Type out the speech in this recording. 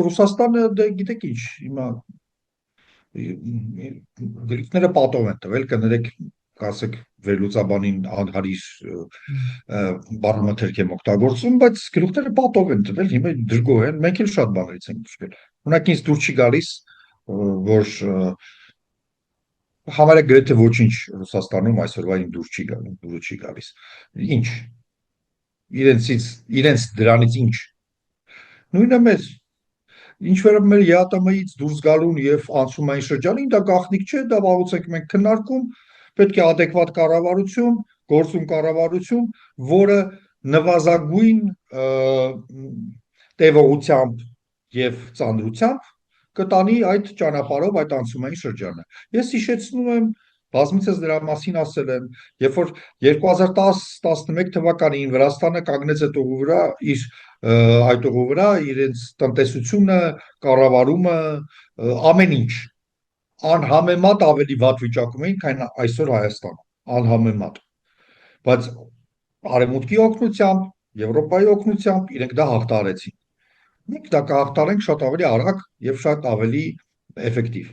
Ռուսաստանը դե գիտեք ինչ, հիմա գրիքները պատով են տվել, կներեք, ասեք վերլուծաբանին անհարիր բառամթերք եմ օգտագործում, բայց գլուխները պատով են տվել, հիմա դրգոհ են, մենք էլ շատ բաներից ենք դուրս գել։ Օրինակ ինձ դուր չի գալիս, որ համարյա գրեթե ոչինչ Ռուսաստանում այսօրվա դուր չի գալիս, դուրը չի գալիս։ Ինչ, իրենց դրանից ինչ։ Նույնը մեզ ինչ որ մեր ԵԱՏՄ-ից դուրս գալուն եւ անցումային շրջանին դա գաղտնիք չէ, դա վաղուց ենք մենք քննարկում, պետք է adekvat կառավարություն, գործուն կառավարություն, որը նվազագույն տևողությամբ եւ ծանրությամբ կտանի այդ ճանապարհով այդ անցումային շրջանը։ Ես հիշեցնում եմ բազմիցս դրա մասին ասել եմ, երբ որ 2010-11 թվականին Վրաստանը կանգնեց այդ ուղու վրա իր այդ ուղու վրա իրենց տնտեսությունը, կառավարումը, ամեն ինչ անհամեմատ ավելի վատ վիճակում էին, քան այսօր Հայաստանը, անհամեմատ։ Բայց Արևմուտքի օգնությամբ, Եվրոպայի օգնությամբ իրենք դա հաղթահարեցին։ Մենք դա կհաղթահարենք շատ ավելի արագ եւ շատ ավելի էֆեկտիվ։